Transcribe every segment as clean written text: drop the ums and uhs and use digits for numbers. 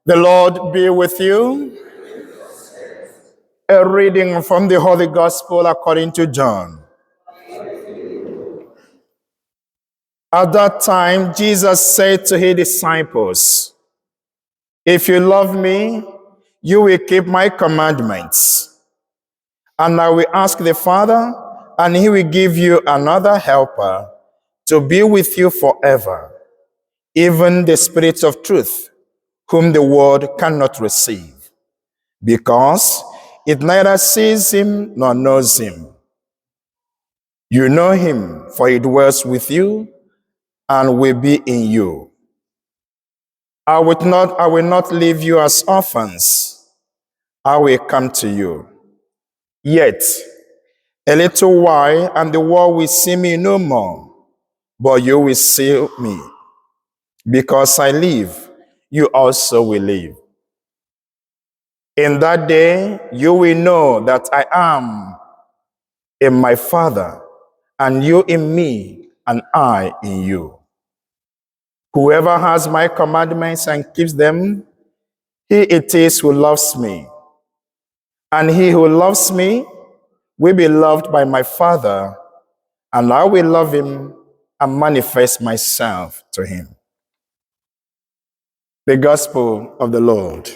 The Lord be with you. A reading from the Holy Gospel according to John. At that time, Jesus said to his disciples, "If you love me, you will keep my commandments. And I will ask the Father, and he will give you another helper to be with you forever, even the Spirit of truth, whom the world cannot receive, because it neither sees him nor knows him. You know him, for he dwells with you and will be in you. I will not leave you as orphans. I will come to you. Yet, a little while, and the world will see me no more, but you will see me. Because I live, you also will live. In that day, you will know that I am in my Father, and you in me, and I in you. Whoever has my commandments and keeps them, he it is who loves me. And he who loves me will be loved by my Father, and I will love him and manifest myself to him." The Gospel of the Lord.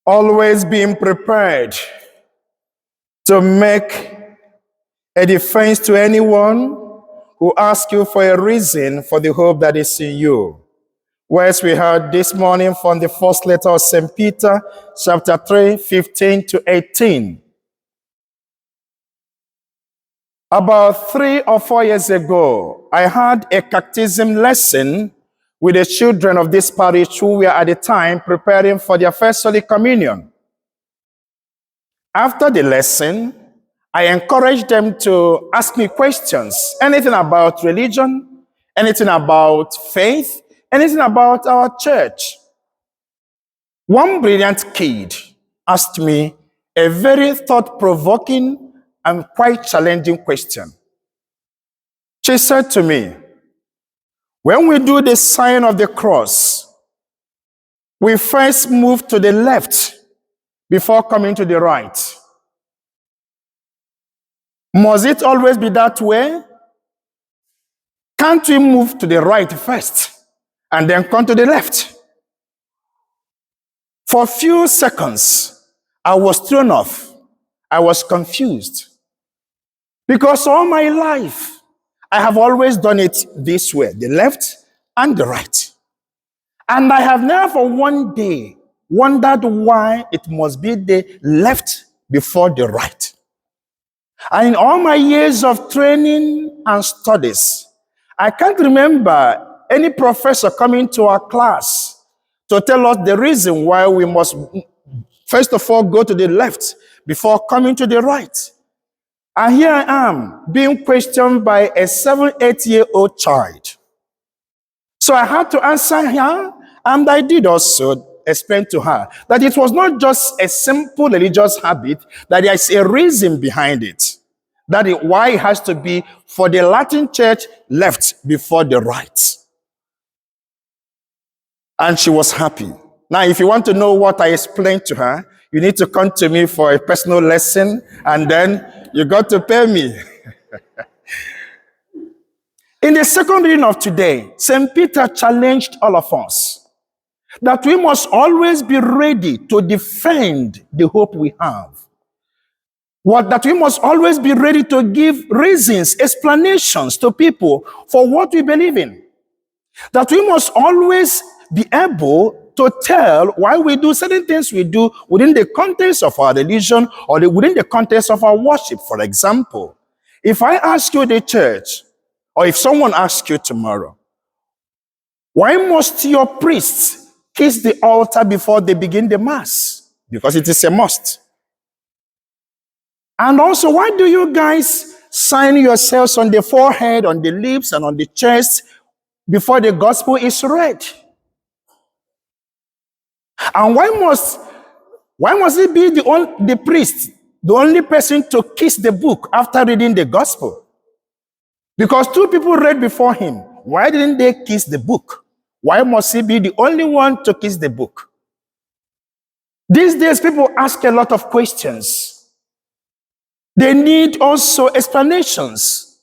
Always being prepared to make a defense to anyone who asks you for a reason for the hope that is in you. Words we heard this morning from the first letter of St. Peter, chapter 3, 15 to 18. About 3 or 4 years ago, I had a catechism lesson with the children of this parish who were at the time preparing for their first Holy Communion. After the lesson, I encouraged them to ask me questions, anything about religion, anything about faith, anything about our church. One brilliant kid asked me a very thought-provoking and quite challenging question. She said to me, "When we do the sign of the cross, we first move to the left before coming to the right. Must it always be that way? Can't we move to the right first and then come to the left?" For a few seconds, I was thrown off. I was confused. Because all my life, I have always done it this way, the left and the right. And I have never for one day wondered why it must be the left before the right. And in all my years of training and studies, I can't remember any professor coming to our class to tell us the reason why we must first of all go to the left before coming to the right. And here I am being questioned by a 7-8-year-old child. So I had to answer her, and I did also explain to her that it was not just a simple religious habit, that there is a reason behind it. That is why it has to be for the Latin Church left before the right. And she was happy. Now, if you want to know what I explained to her, you need to come to me for a personal lesson, and then you got to pay me. In the second reading of today, St. Peter challenged all of us that we must always be ready to defend the hope we have. That we must always be ready to give reasons, explanations to people for what we believe in. That we must always be able to tell why we do certain things we do within the context of our religion or within the context of our worship. For example, if I ask you the church, or if someone asks you tomorrow, why must your priests kiss the altar before they begin the mass? Because it is a must. And also, why do you guys sign yourselves on the forehead, on the lips, and on the chest before the gospel is read? And why must it be the priest the only person to kiss the book after reading the gospel. Because two people read before him. Why didn't they kiss the book? Why must he be the only one to kiss the book? These days, people ask a lot of questions. They need also explanations.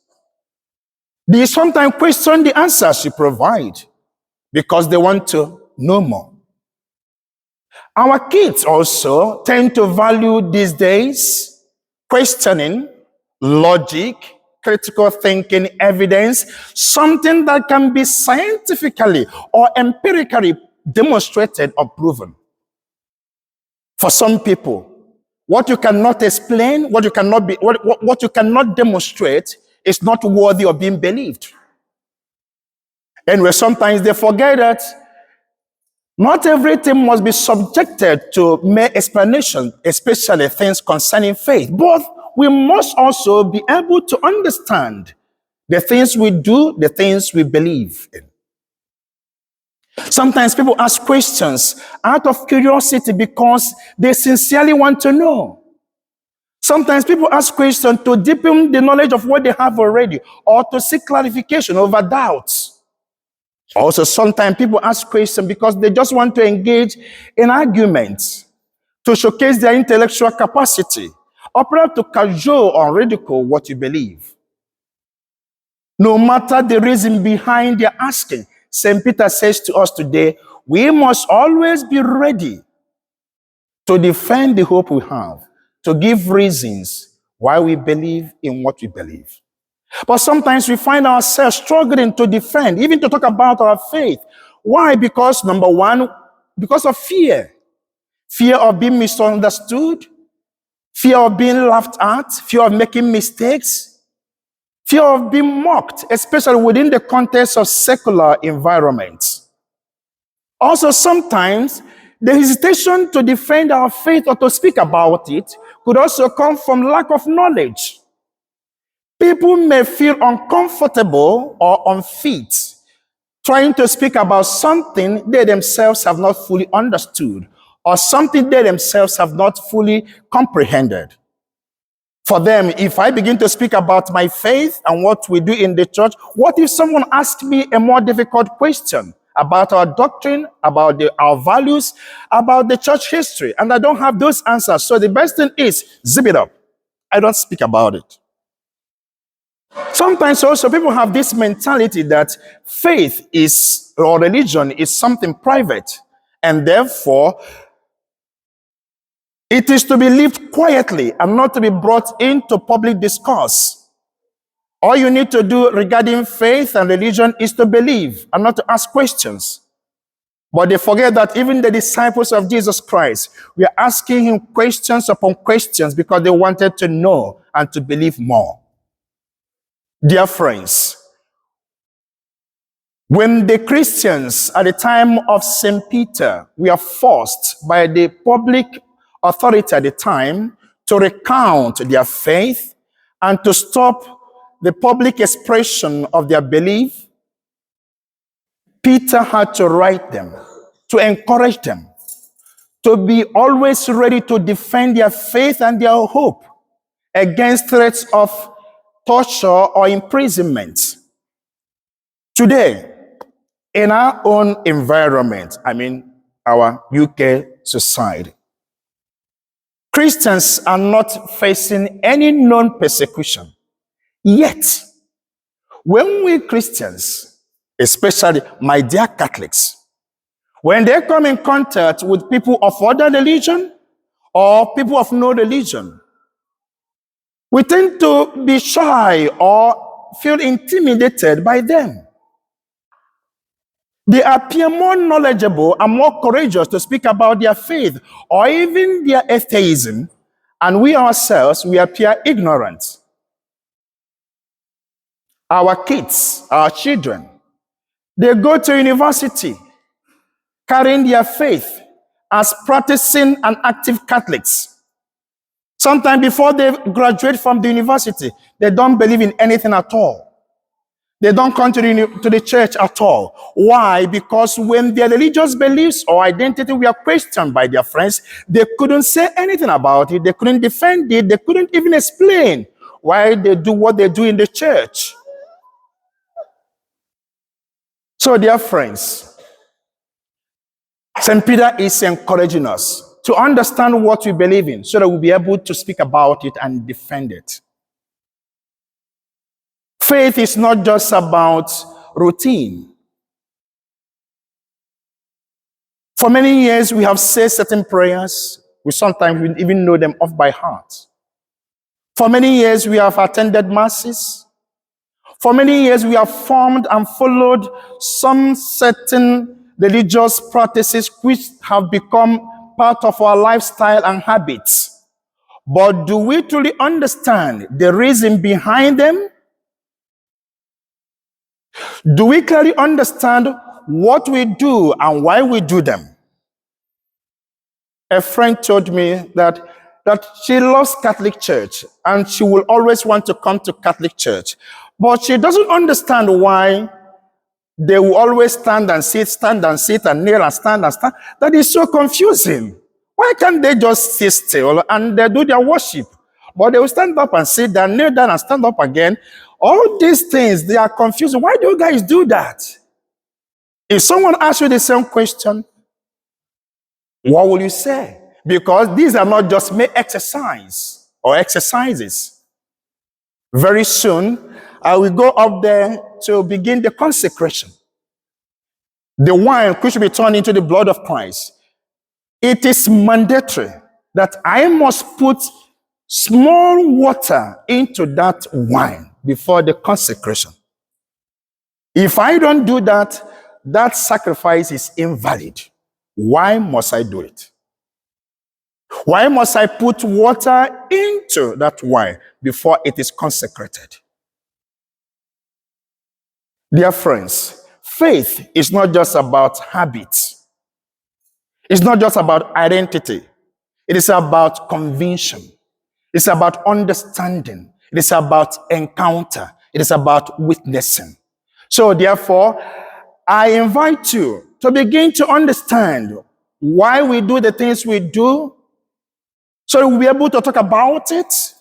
They sometimes question the answers you provide because they want to know more. Our kids also tend to value these days questioning, logic, critical thinking, evidence, something that can be scientifically or empirically demonstrated or proven. For some people, what you cannot explain, what you cannot demonstrate is not worthy of being believed. And where sometimes they forget that not everything must be subjected to mere explanation, especially things concerning faith. But we must also be able to understand the things we do, the things we believe in. Sometimes people ask questions out of curiosity because they sincerely want to know. Sometimes people ask questions to deepen the knowledge of what they have already or to seek clarification over doubts. Also, sometimes people ask questions because they just want to engage in arguments to showcase their intellectual capacity or perhaps to cajole or ridicule what you believe. No matter the reason behind their asking, St. Peter says to us today, we must always be ready to defend the hope we have, to give reasons why we believe in what we believe. But sometimes we find ourselves struggling to defend, even to talk about our faith. Why? Because number one, because of fear. Fear of being misunderstood, fear of being laughed at, fear of making mistakes, fear of being mocked, especially within the context of secular environments. Also, sometimes the hesitation to defend our faith or to speak about it could also come from lack of knowledge. People may feel uncomfortable or unfit trying to speak about something they themselves have not fully understood or something they themselves have not fully comprehended. For them, if I begin to speak about my faith and what we do in the church, what if someone asks me a more difficult question about our doctrine, about our values, about the church history, and I don't have those answers? So the best thing is, zip it up. I don't speak about it. Sometimes also people have this mentality that faith is, or religion is something private, and therefore it is to be lived quietly and not to be brought into public discourse. All you need to do regarding faith and religion is to believe and not to ask questions. But they forget that even the disciples of Jesus Christ were asking him questions upon questions because they wanted to know and to believe more. Dear friends, when the Christians at the time of St. Peter were forced by the public authority at the time to recount their faith and to stop the public expression of their belief, Peter had to write them, to encourage them, to be always ready to defend their faith and their hope against threats of torture or imprisonment. Today, in our own environment, our UK society, Christians are not facing any known persecution. Yet, when we Christians, especially my dear Catholics, when they come in contact with people of other religion or people of no religion, we tend to be shy or feel intimidated by them. They appear more knowledgeable and more courageous to speak about their faith or even their atheism, and we ourselves, we appear ignorant. Our kids, our children, they go to university carrying their faith as practicing and active Catholics. Sometimes before they graduate from the university, they don't believe in anything at all. They don't come to the church at all. Why? Because when their religious beliefs or identity were questioned by their friends, they couldn't say anything about it. They couldn't defend it. They couldn't even explain why they do what they do in the church. So, dear friends, St. Peter is encouraging us to understand what we believe in so that we'll be able to speak about it and defend it. Faith is not just about routine. For many years, we have said certain prayers. We sometimes even know them off by heart. For many years, we have attended masses. For many years, we have formed and followed some certain religious practices which have become part of our lifestyle and habits. But do we truly understand the reason behind them? Do we clearly understand what we do and why we do them? A friend told me that she loves Catholic Church and she will always want to come to Catholic Church. But she doesn't understand why they will always stand and sit, and kneel and stand and stand. That is so confusing. Why can't they just sit still and they do their worship? But they will stand up and sit down, kneel down and stand up again. All these things, they are confusing. Why do you guys do that? If someone asks you the same question, what will you say? Because these are not just mere exercise or exercises. Very soon, I will go up there to begin the consecration. The wine which will be turned into the blood of Christ. It is mandatory that I must put small water into that wine before the consecration. If I don't do that, that sacrifice is invalid. Why must I do it? Why must I put water into that wine before it is consecrated? Dear friends, faith is not just about habits. It's not just about identity. It is about conviction. It's about understanding. It is about encounter. It is about witnessing. So therefore, I invite you to begin to understand why we do the things we do, so we'll be able to talk about it,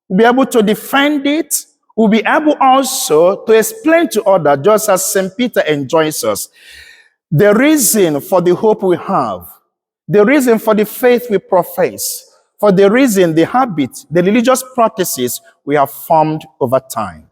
we'll be able to defend it, we'll be able also to explain to others, just as St. Peter enjoins us, the reason for the hope we have, the reason for the faith we profess, for the reason, the habits, the religious practices we have formed over time.